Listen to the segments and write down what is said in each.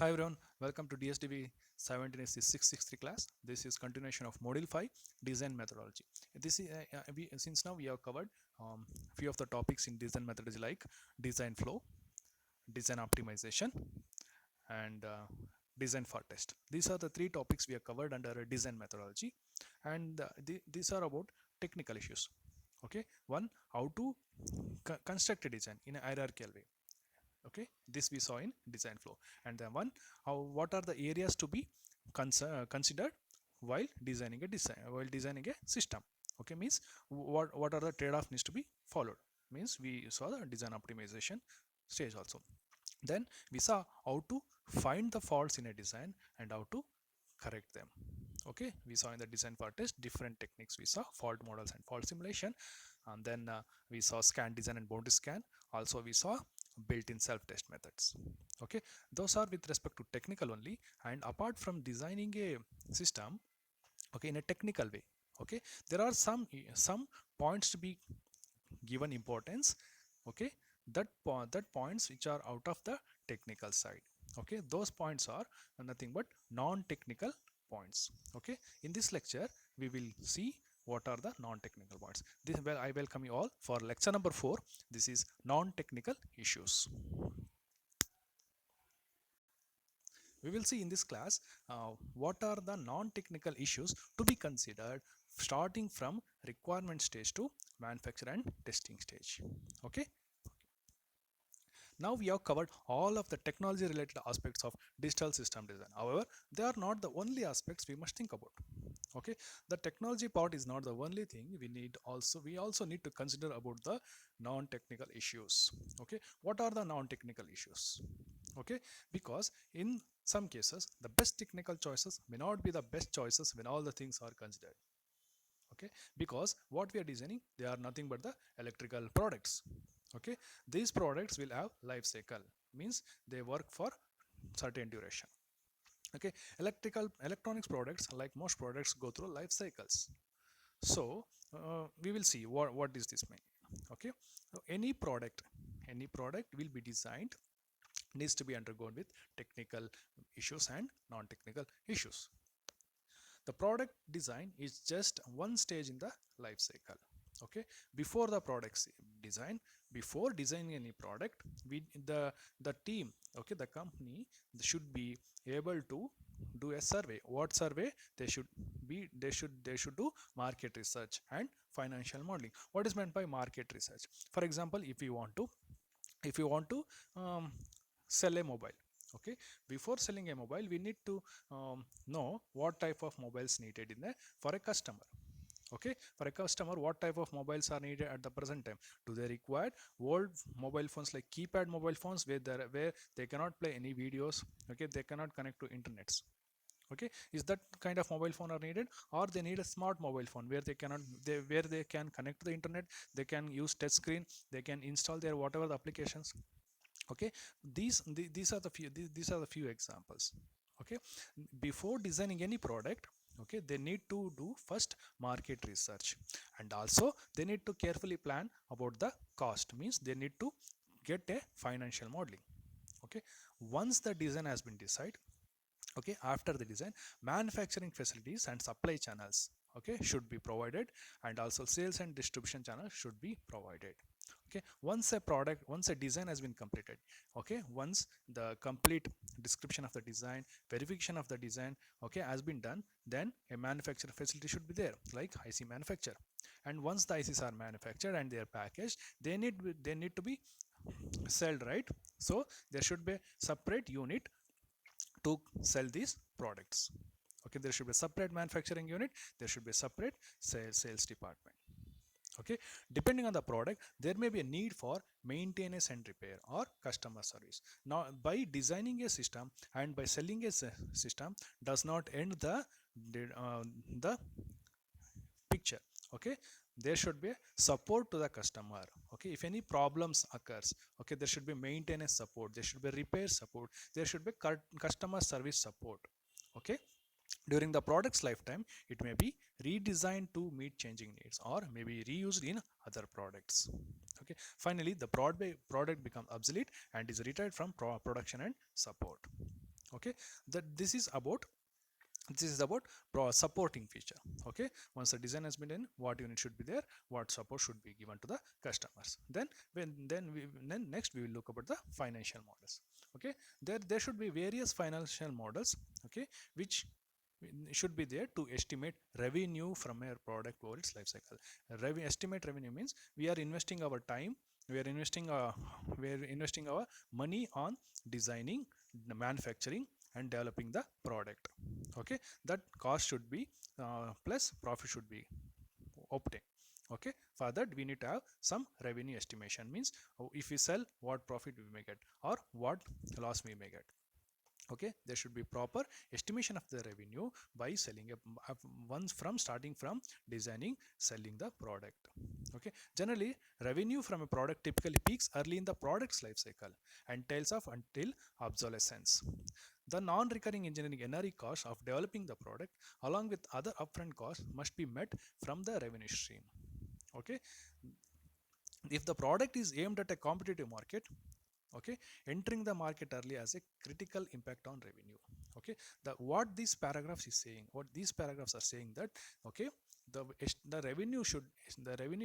Hi everyone, welcome to DSDV 178663 class. This is continuation of Module 5 Design Methodology. Since now we have covered few of the topics in design methodology like design flow, design optimization, and design for test. These are the three topics we have covered under design methodology, and these are about technical issues. Okay, one, how to construct a design in a hierarchical way. Okay, this we saw in design flow. And then one, what are the areas to be considered while designing a system. Okay, means what are the trade-off needs to be followed, means we saw the design optimization stage also. Then we saw how to find the faults in a design and how to correct them. Okay, we saw in the design for test different techniques. We saw fault models and fault simulation, and then we saw scan design and boundary scan. Also we saw built-in self-test methods. Okay, those are with respect to technical only. And apart from designing a system, okay, in a technical way, okay, there are some points to be given importance. Okay, that points which are out of the technical side. Okay, those points are nothing but non-technical points. Okay, in this lecture we will see what are the non-technical points. This, well, I welcome you all for lecture number 4. This is non-technical issues. We will see in this class what are the non-technical issues to be considered starting from requirement stage to manufacture and testing stage. Okay, now we have covered all of the technology related aspects of digital system design. However, they are not the only aspects we must think about. Okay, the technology part is not the only thing. We also need to consider about the non-technical issues. Okay, what are the non-technical issues? Okay, because in some cases the best technical choices may not be the best choices when all the things are considered. Okay, because what we are designing, they are nothing but the electrical products. Okay, these products will have life cycle, means they work for certain duration. Okay, electronics products, like most products, go through life cycles. So we will see what is this mean. Okay, so any product will be designed, needs to be undergone with technical issues and non-technical issues. The product design is just one stage in the life cycle. Okay, before the products design, before designing any product, the team, okay, the company should be able to do a survey. What survey they should be? They should do market research and financial modeling. What is meant by market research? For example, if you want to sell a mobile. Okay, before selling a mobile we need to know what type of mobiles needed in a for a customer. Okay, for a customer, what type of mobiles are needed at the present time? Do they require old mobile phones like keypad mobile phones where they cannot play any videos? Okay, they cannot connect to internets. Okay, is that kind of mobile phone are needed, or they need a smart mobile phone where where they can connect to the internet, they can use touch screen, they can install their whatever the applications. Okay, these are the few examples. Okay, before designing any product, okay, they need to do first market research, and also they need to carefully plan about the cost, means they need to get a financial modeling. Okay, once the design has been decided, okay, after the design, manufacturing facilities and supply channels, okay, should be provided, and also sales and distribution channels should be provided. Okay, once a design has been completed, okay, once the complete description of the design, verification of the design, okay, has been done, then a manufacturing facility should be there, like IC manufacturer. And once the ICs are manufactured and they are packaged, they need to be sold, right? So there should be a separate unit to sell these products. Okay, there should be a separate manufacturing unit, there should be a separate sales department. Okay, depending on the product, there may be a need for maintenance and repair or customer service. Now, by designing a system and by selling a system does not end the picture. Okay, there should be support to the customer. Okay, if any problems occurs, okay, there should be maintenance support, there should be repair support, there should be customer service support. Okay, during the product's lifetime, it may be redesigned to meet changing needs or may be reused in other products. Okay, finally the product becomes obsolete and is retired from production and support. Okay, that this is about supporting feature. Okay, once the design has been done, what unit should be there, what support should be given to the customers. Then next we will look about the financial models. Okay, there should be various financial models, okay, which should be there to estimate revenue from a product over its life cycle. Estimate revenue means we are investing our time, we are investing our money on designing, manufacturing, and developing the product. Okay, that cost should be plus profit should be obtained. Okay, for that we need to have some revenue estimation, means if we sell, what profit we may get or what loss we may get. Okay, there should be proper estimation of the revenue by selling once from starting from designing, selling the product. Okay, generally revenue from a product typically peaks early in the product's life cycle and tails off until obsolescence. The non-recurring engineering NRE cost of developing the product along with other upfront costs must be met from the revenue stream. Okay, if the product is aimed at a competitive market, okay, entering the market early has a critical impact on revenue. Okay, what these paragraphs is saying, what these paragraphs are saying that, okay, the revenue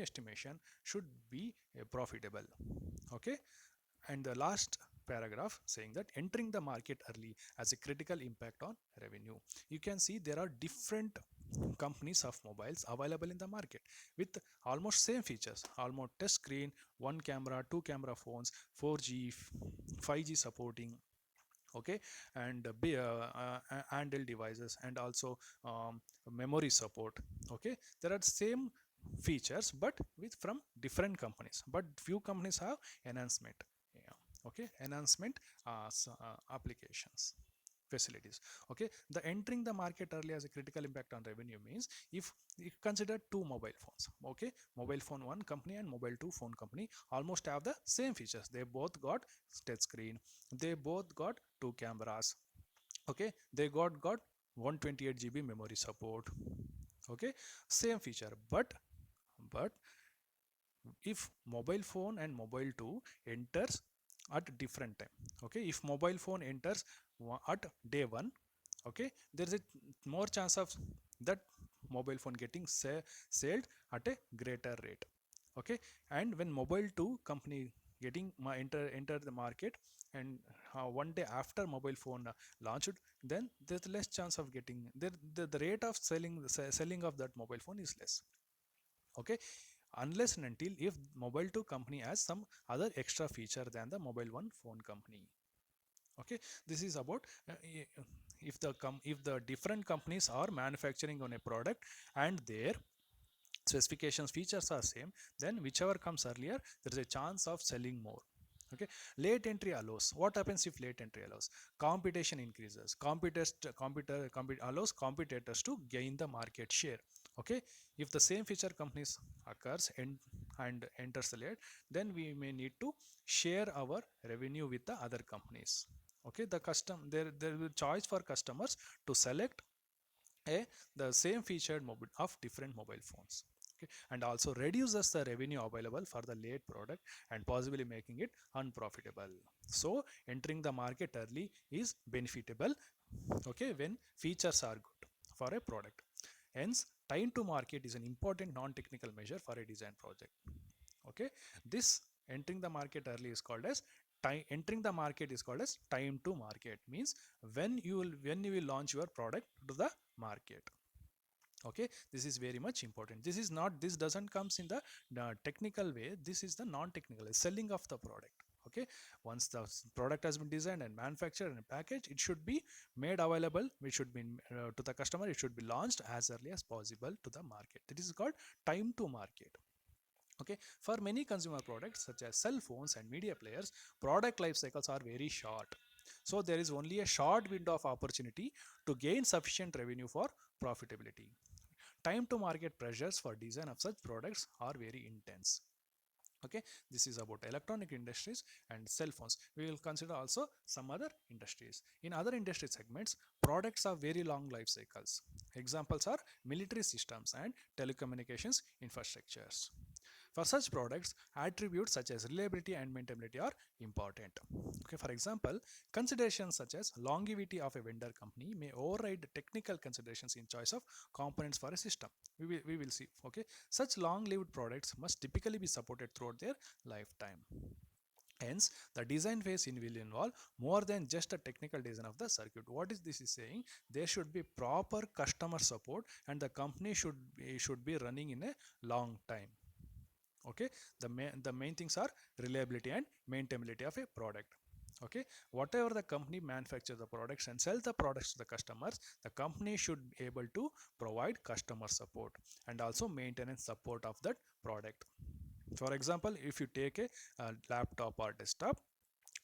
estimation should be profitable. Okay, and the last paragraph saying that entering the market early has a critical impact on revenue. You can see there are different companies of mobiles available in the market with almost same features, almost touch screen, one camera, two camera phones, 4G, 5G supporting. Okay, and handheld devices, and also memory support. Okay, there are same features but with from different companies, but few companies have enhancement. Yeah. Okay, enhancement applications, facilities. Okay, the entering the market early has a critical impact on revenue means if you consider two mobile phones. Okay, mobile phone one company and mobile two phone company almost have the same features. They both got touch screen, they both got two cameras. Okay, they got 128 GB memory support. Okay, same feature, but if mobile phone and mobile 2 enters at different time. Okay, if mobile phone enters at day 1, okay, there is a more chance of that mobile phone getting sold at a greater rate. Okay, and when mobile 2 company getting enter the market, and one day after mobile phone launched, then there's less chance of getting the rate of selling of that mobile phone is less. Okay, unless and until if mobile 2 company has some other extra feature than the mobile 1 phone company. Okay, this is about if the different companies are manufacturing on a product and their specifications features are same, then whichever comes earlier, there is a chance of selling more. Okay, late entry allows, what happens if late entry allows? Competition increases, allows competitors to gain the market share. Okay, if the same feature companies occurs and enters late, then we may need to share our revenue with the other companies. Okay, there will choice for customers to select the same featured mobile of different mobile phones. Okay, and also reduces the revenue available for the late product and possibly making it unprofitable. So entering the market early is benefitable, okay, when features are good for a product. Hence time to market is an important non-technical measure for a design project. Okay, this entering the market early is called as time to market, means when you will launch your product to the market. Okay, this is very much important. This doesn't comes in the technical way. This is the non-technical selling of the product. Okay, once the product has been designed and manufactured and packaged, it should be made available, it should be to the customer, it should be launched as early as possible to the market. This is called time to market. Okay, for many consumer products such as cell phones and media players, product life cycles are very short. So there is only a short window of opportunity to gain sufficient revenue for profitability. Time to market pressures for design of such products are very intense. Okay, this is about electronic industries and cell phones. We will consider also some other industries. In other industry segments, products have very long life cycles. Examples are military systems and telecommunications infrastructures. For such products, attributes such as reliability and maintainability are important. Okay, for example, considerations such as longevity of a vendor company may override technical considerations in choice of components for a system. We will see. Okay, such long-lived products must typically be supported throughout their lifetime. Hence, the design phase will involve more than just a technical design of the circuit. What is this is saying? There should be proper customer support, and the company should be running in a long time. Okay, the main things are reliability and maintainability of a product. Okay, whatever the company manufactures the products and sell the products to the customers, the company should be able to provide customer support and also maintenance support of that product. For example, if you take a laptop or desktop,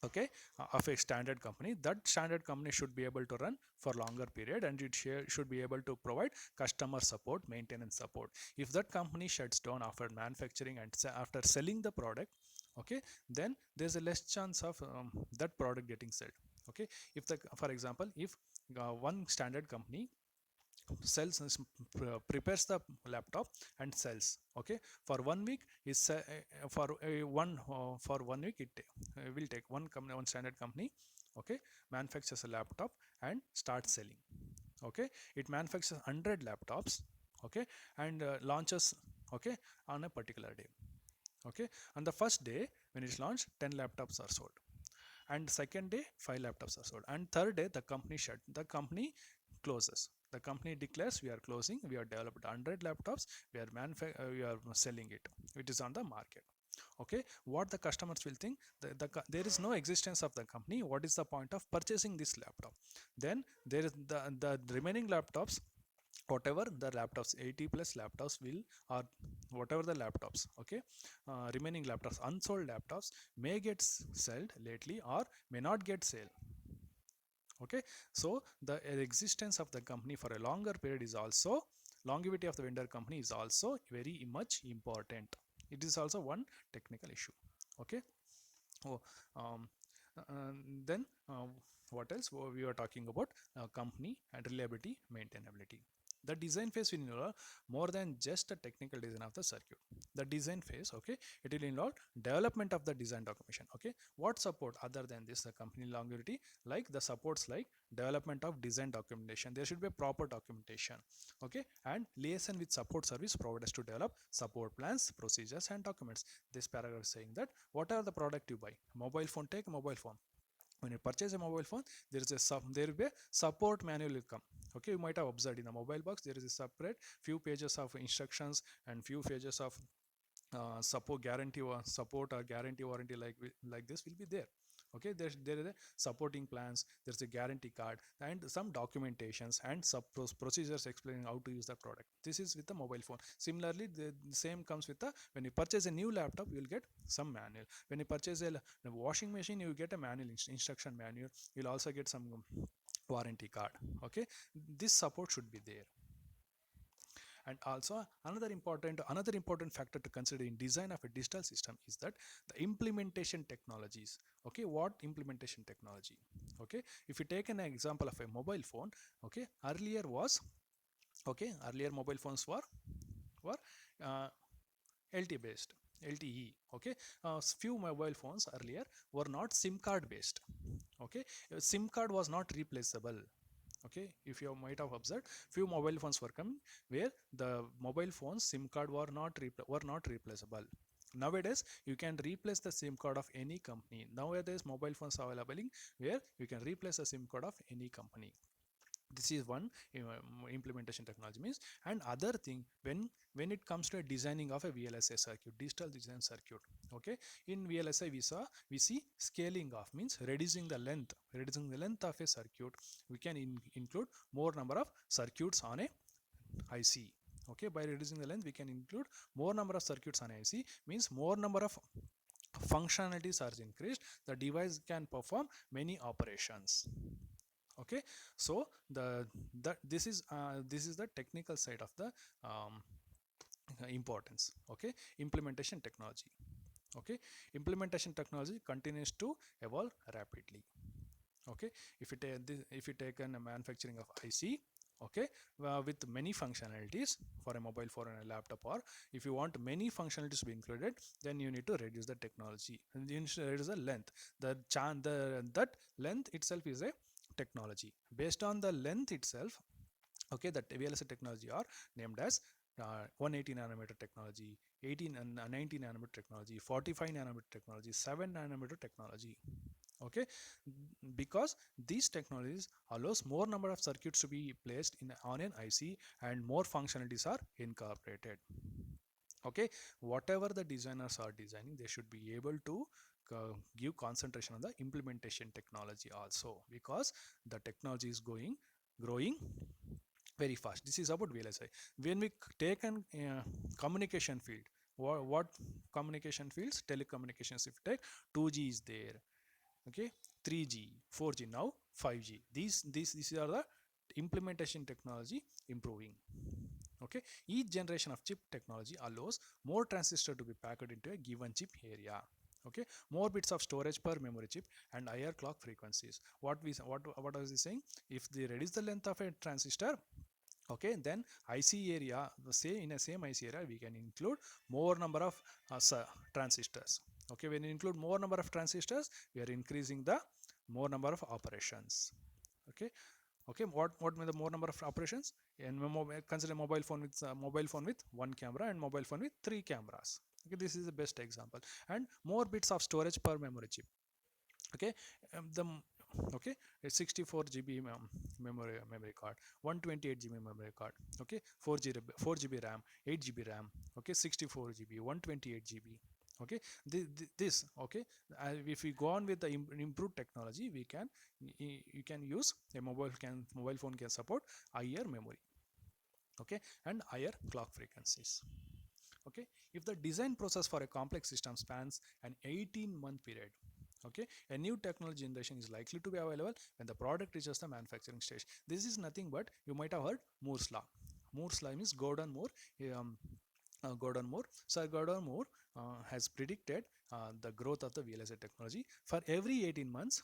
okay, of a standard company, that standard company should be able to run for longer period, and it should be able to provide customer support, maintenance support. If that company shuts down after manufacturing and after selling the product, okay, then there's a less chance of that product getting sold. Okay, if the for example, if one standard company sells prepares the laptop and sells, okay, for 1 week is for 1 week it will take one standard company, okay, manufactures a laptop and starts selling. Okay, it manufactures 100 laptops, okay, and launches, okay, on a particular day. Okay, on the first day when it's launched, 10 laptops are sold, and second day 5 laptops are sold, and third day the company closes. The company declares, we are closing, we have developed 100 laptops, we are selling it, it is on the market. Okay, what the customers will think, there is no existence of the company, what is the point of purchasing this laptop? Then there is the remaining laptops, whatever the laptops, 80 plus laptops will, or whatever the laptops, okay, remaining laptops, unsold laptops may get sold lately or may not get sale. Okay, so the existence of the company for a longer period is also, longevity of the vendor company is also very much important. It is also one technical issue. Okay. Oh, um, uh, then what else we were talking about? Company and reliability, maintainability. The design phase will involve more than just a technical design of the circuit. The design phase, okay, it will involve development of the design documentation. Okay, what support other than this the company longevity, like the supports like development of design documentation, there should be a proper documentation. Okay, and liaison with support service providers to develop support plans, procedures and documents. This paragraph is saying that whatever the product you buy, mobile phone, take mobile phone, when you purchase a mobile phone, there will be a support manual will come. Okay, you might have observed in the mobile box there is a separate few pages of instructions and few pages of support guarantee or support or guarantee warranty, like this will be there. Okay, there is a supporting plans, there's a guarantee card and some documentations and procedures explaining how to use the product. This is with the mobile phone. Similarly, the same comes with the, when you purchase a new laptop you will get some manual. When you purchase a washing machine you get a manual, instruction manual. You'll also get some warranty card. Okay, this support should be there. And also another important factor to consider in design of a digital system is that the implementation technologies. Okay, what implementation technology? Okay, if you take an example of a mobile phone, okay, earlier mobile phones were uh, LT based, LTE. Okay, few mobile phones earlier were not SIM card based. Okay, SIM card was not replaceable. Okay, if you might have observed, few mobile phones were coming where the mobile phones SIM card were not replaceable. Nowadays you can replace the SIM card of any company. Nowadays mobile phones are available where you can replace the SIM card of any company. This is one implementation technology means. And other thing, when it comes to designing of a VLSI circuit, digital design circuit, okay, in VLSI we see scaling off means reducing the length of a circuit. We can include more number of circuits on a IC. Okay, by reducing the length we can include more number of circuits on IC, means more number of functionalities are increased, the device can perform many operations. Okay, so this is the technical side of the um, importance. Okay, implementation technology. Okay, implementation technology continues to evolve rapidly. Okay, if you take a manufacturing of IC, okay, with many functionalities for a mobile phone and a laptop. Or if you want many functionalities to be included, then you need to reduce the technology and you need to reduce the length. That length itself is a technology. Based on the length itself, okay, that VLSI technology are named as 180 nanometer technology, 18 and 90 nanometer technology, 45 nanometer technology, 7 nanometer technology. Okay, because these technologies allows more number of circuits to be placed in on an IC and more functionalities are incorporated. Okay, whatever the designers are designing, they should be able to give concentration on the implementation technology also, because the technology is growing very fast. This is about VLSI. When we take an communication field, what communication fields? Telecommunications. If you take 2G is there, okay, 3G, 4G, now 5G. These are the implementation technology improving. Okay, each generation of chip technology allows more transistor to be packed into a given chip area. Okay, more bits of storage per memory chip and higher clock frequencies. What was he saying? If they reduce the length of a transistor, okay, then IC area, say in a same IC area, we can include more number of transistors. Okay, when you include more number of transistors, we are increasing the more number of operations. Okay, okay, what mean the more number of operations? And consider mobile phone with one camera and mobile phone with three cameras. Okay, this is the best example. And more bits of storage per memory chip. Okay, the okay, it's 64 GB memory card, 128 GB memory card. Okay, 4 GB RAM, 8 GB RAM. Okay, 64 GB, 128 GB. Okay, this okay, if we go on with the improved technology, we can you can use a mobile phone can support higher memory, okay, and higher clock frequencies. Okay, if the design process for a complex system spans an 18-month period, okay, a new technology generation is likely to be available when the product reaches the manufacturing stage. This is nothing but, you might have heard Moore's law. Moore's law means um, Gordon Moore. Sir Gordon Moore has predicted the growth of the VLSI technology for every 18 months.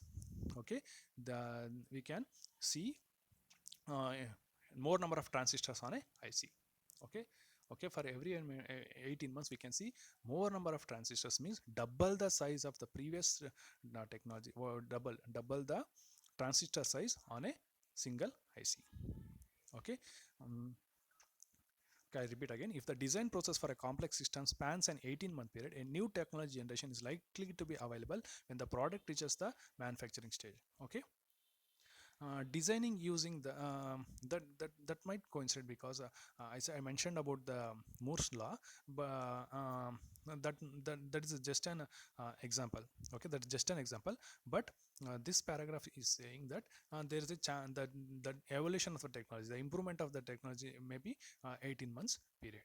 Okay, we can see uh, more number of transistors on a IC. Okay, okay, for every 18 months we can see more number of transistors, means double the size of the previous technology, or double the transistor size on a single IC. Okay, um, I repeat again, if the design process for a complex system spans an 18-month period, a new technology generation is likely to be available when the product reaches the manufacturing stage. Okay, designing using the that might coincide, because I mentioned about the Moore's law, but that, that is just an example. Okay, that's just an example, but this paragraph is saying that there is a chance that the evolution of the technology, the improvement of the technology may be 18 months period.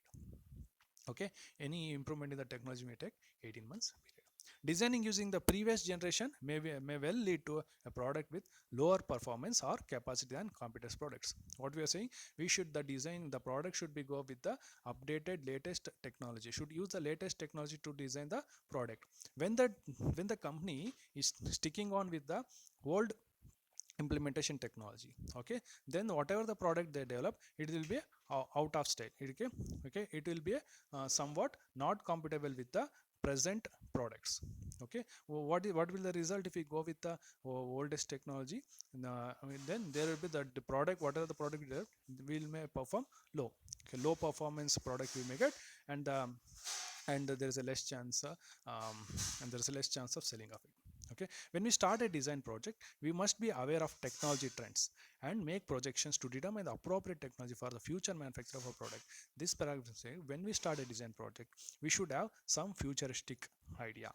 Okay, any improvement in the technology may take 18 months period. Designing using the previous generation may well lead to a product with lower performance or capacity than competitors products. What we are saying, we should the product should be go with the updated latest technology, should use the latest technology to design the product. When the company is sticking on with the old implementation technology, okay, then whatever the product they develop, it will be out of state. Okay, okay, it will be somewhat not compatible with the present products. Okay, what will the result if we go with the oldest technology? Then there will be the product, whatever the product will may perform low. Okay, low performance product we may get, and there is a less chance and there is a less chance of selling of it. Okay, when we start a design project, we must be aware of technology trends and make projections to determine the appropriate technology for the future manufacture of a product. This paragraph says, when we start a design project, we should have some futuristic idea.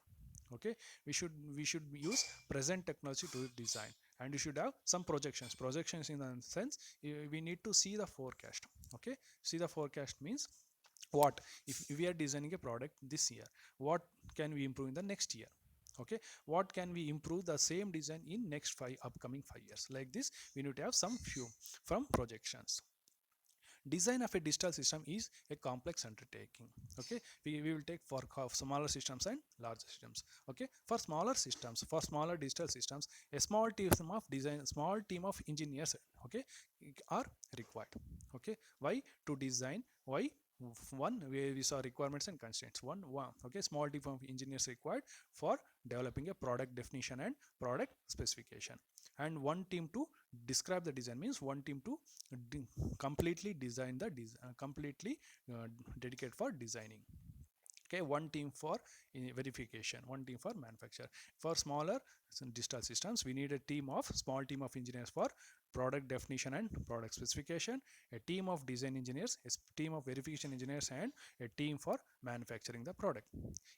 Okay, we should use present technology to design, and we should have some projections in the sense, we need to see the forecast. Okay, see the forecast means, what if we are designing a product this year, what can we improve in the next year? Okay, what can we improve the same design in next upcoming 5 years? Like this, we need to have some few from projections. Design of a digital system is a complex undertaking. Okay, we will take for smaller systems and larger systems. Okay, for smaller systems, for smaller digital systems, a small team of engineers, okay, are required. Okay, why? To design. Why? One, we saw requirements and constraints. One, okay, small team of engineers required for developing a product definition and product specification, and one team to describe the design, means one team to completely design the completely dedicate for designing. Okay, one team for verification, one team for manufacture. For smaller digital systems, we need a small team of engineers for product definition and product specification, a team of design engineers, a team of verification engineers, and a team for manufacturing the product.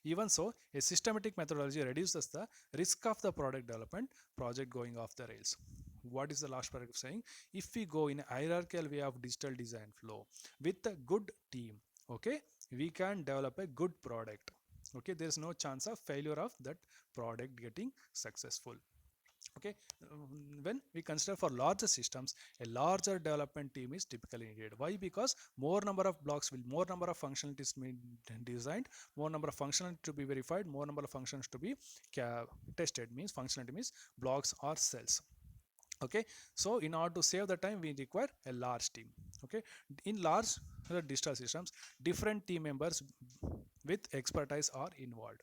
Even so, a systematic methodology reduces the risk of the product development project going off the rails. What is the last paragraph saying? If we go in a hierarchical way of digital design flow with a good team, okay, we can develop a good product. Okay, there is no chance of failure of that product getting successful. Okay, when we consider for larger systems, a larger development team is typically needed. Why? Because more number of blocks will more number of functionalities be designed, more number of functionality to be verified, more number of functions to be tested, means functionality means blocks or cells. Okay, so in order to save the time, we require a large team. Okay, in large digital systems, different team members with expertise are involved.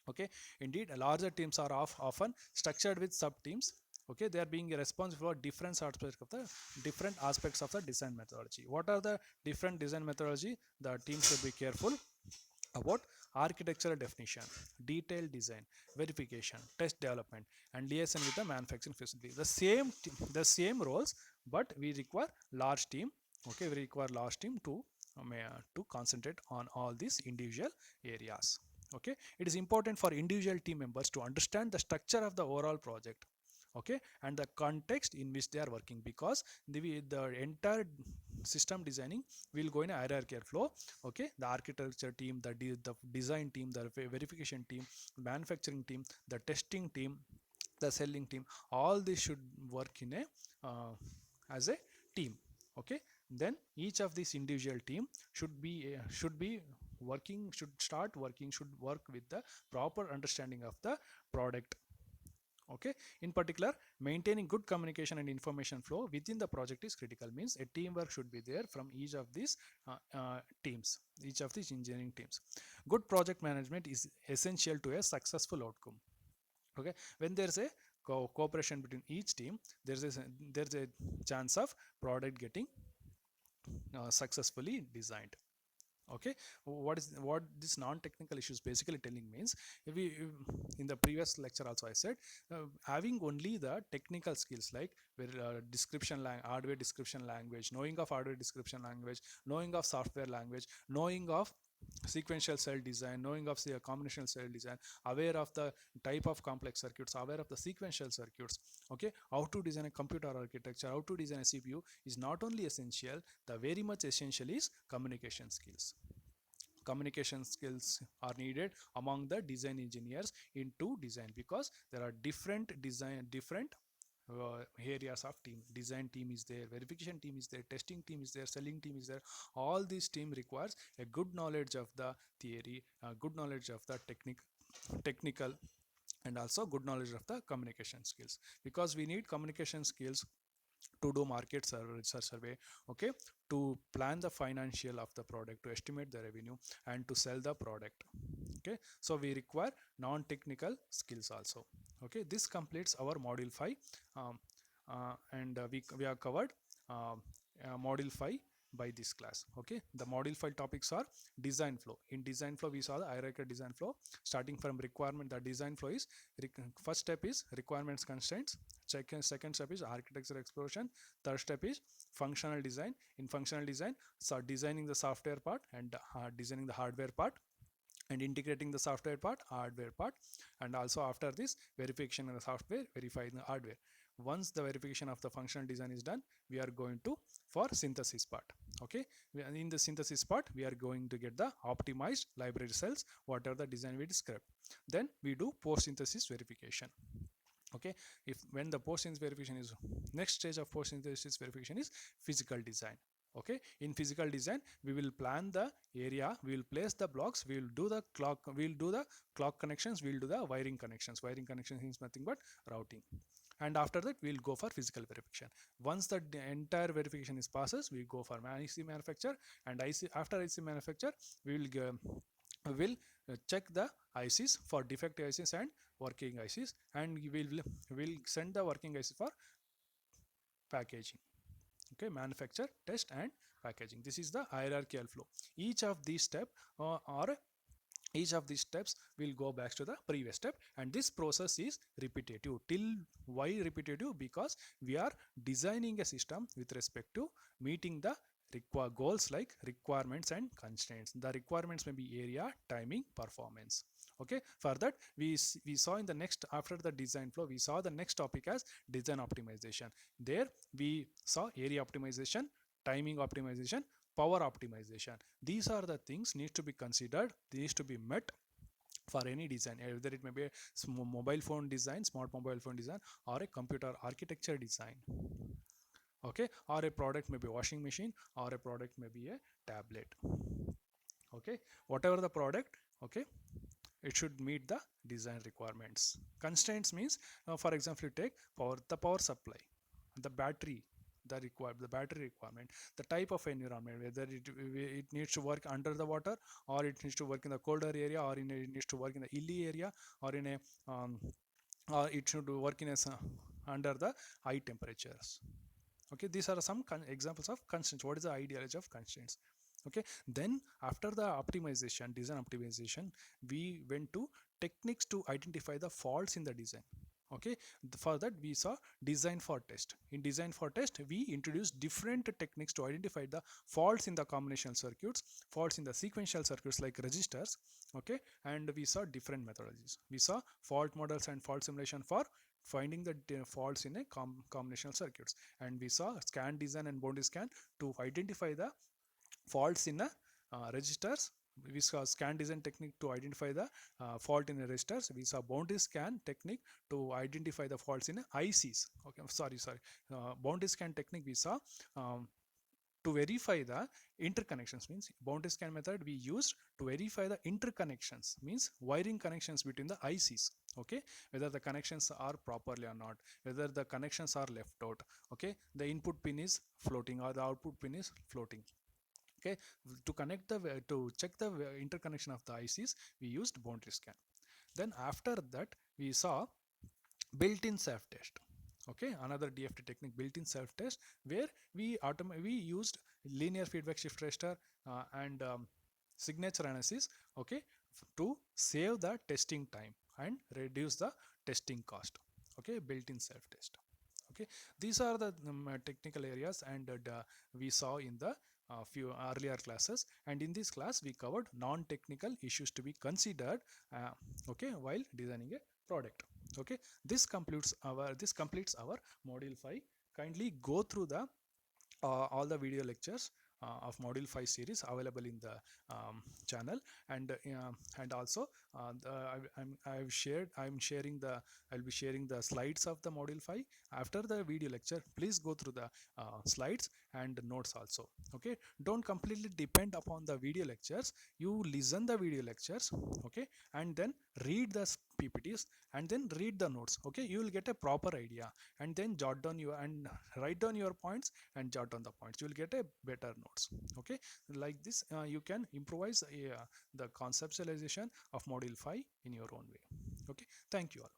Okay, indeed, larger teams are often structured with sub teams. Okay, they are being responsible for different aspects of the design methodology. What are the different design methodology? The team should be careful about architectural definition, detailed design, verification, test development, and liaison with the manufacturing facility. The same roles, but we require large team. Okay, we require large team to concentrate on all these individual areas. Okay, it is important for individual team members to understand the structure of the overall project, okay, and the context in which they are working, because the entire system designing will go in a hierarchical flow. Okay, the architecture team, the design team, the verification team, manufacturing team, the testing team, the selling team, all this should work in a as a team. Okay, then each of these individual team should be working, should work with the proper understanding of the product. Okay, in particular, maintaining good communication and information flow within the project is critical, means a teamwork should be there from each of these teams, each of these engineering teams. Good project management is essential to a successful outcome. Okay, when there's a cooperation between each team, there's a chance of product getting successfully designed. Okay, what this non-technical issues basically telling means, we in the previous lecture also I said, having only the technical skills like hardware description language, knowing of hardware description language, knowing of software language, knowing of sequential cell design, knowing of say a combinational cell design, aware of the type of complex circuits, aware of the sequential circuits. Okay, how to design a computer architecture, how to design a CPU is not only essential, the very much essential is communication skills. Communication skills are needed among the design engineers into design, because there are different areas of team. Design team is there, verification team is there, testing team is there, selling team is there. All this team requires a good knowledge of the theory, good knowledge of the technical, and also good knowledge of the communication skills, because we need communication skills to do market research survey. Okay, to plan the financial of the product, to estimate the revenue, and to sell the product. Okay, so we require non-technical skills also. Okay, this completes our module 5, and we have covered uh, module 5 by this class. Okay, the module 5 topics are design flow. In design flow, we saw the hierarchical design flow starting from requirement. The design flow is first step is requirements constraints, second step is architecture exploration, third step is functional design. In functional design, so designing the software part and designing the hardware part, and integrating the software part, hardware part, and also after this verification of the software, verifying the hardware. Once the verification of the functional design is done, we are going to for synthesis part. Okay, in the synthesis part, we are going to get the optimized library cells, whatever the design we described. Then we do post synthesis verification. Okay, if when the post synthesis verification is next stage of post synthesis verification is physical design. Okay, in physical design we will plan the area, we will place the blocks, we will do the clock connections, we will do the wiring connections means nothing but routing, and after that we will go for physical verification. Once the entire verification is passes, we go for IC manufacture, and after IC manufacture we will check the ICs for defective ICs and working ICs, and we will send the working IC for packaging. Okay, manufacture, test and packaging. This is the hierarchical flow. Each of these steps will go back to the previous step, and this process is repetitive. Till why repetitive? Because we are designing a system with respect to meeting the goals like requirements and constraints. The requirements may be area, timing, performance. Okay, for that we saw in the next, after the design flow, we saw the next topic as design optimization. There we saw area optimization, timing optimization, power optimization. These are the things need to be considered, these to be met for any design, whether it may be a mobile phone design, smart mobile phone design, or a computer architecture design. Okay, or a product may be washing machine, or a product may be a tablet. Okay, whatever the product, okay, it should meet the design requirements. Constraints means, for example, you take the power supply, the battery, the battery requirement, the type of environment, whether it needs to work under the water, or it needs to work in the colder area, or it needs to work in the hilly area, or in a or it should work in a under the high temperatures. Okay, these are some examples of constraints. What is the ideology of constraints? Okay, then after the optimization, design optimization, we went to techniques to identify the faults in the design. Okay, for that we saw design for test. In design for test, we introduced different techniques to identify the faults in the combinational circuits, faults in the sequential circuits like resistors. Okay, and we saw different methodologies. We saw fault models and fault simulation for finding the faults in a combinational circuits, and we saw scan design and boundary scan to identify the faults in the registers. We saw scan design technique to identify the fault in the registers. We saw boundary scan technique to identify the faults in ICs. Okay, sorry, boundary scan technique we saw to verify the interconnections, means boundary scan method we used to verify the interconnections, means wiring connections between the ICs. Okay, whether the connections are properly or not, whether the connections are left out. Okay, the input pin is floating or the output pin is floating. Okay, to connect the to check the interconnection of the ICs, we used boundary scan. Then after that we saw built-in self-test. Okay, another DFT technique, built-in self-test, where we used linear feedback shift register and signature analysis. Okay, to save the testing time and reduce the testing cost. Okay, built-in self-test. Okay, these are the technical areas, and we saw in the few earlier classes, and in this class we covered non-technical issues to be considered okay, while designing a product. Okay, this completes our module 5. Kindly go through the all the video lectures of module 5 series available in the channel, and also I'll be sharing the slides of the module 5 after the video lecture. Please go through the slides and notes also. Okay, don't completely depend upon the video lectures. You listen the video lectures, okay, and then read the PPTs, and then read the notes. Okay, you will get a proper idea, and then jot down your and write down your points and jot down the points. You will get a better notes. Okay, like this you can improvise the conceptualization of module 5 in your own way. Okay, thank you all.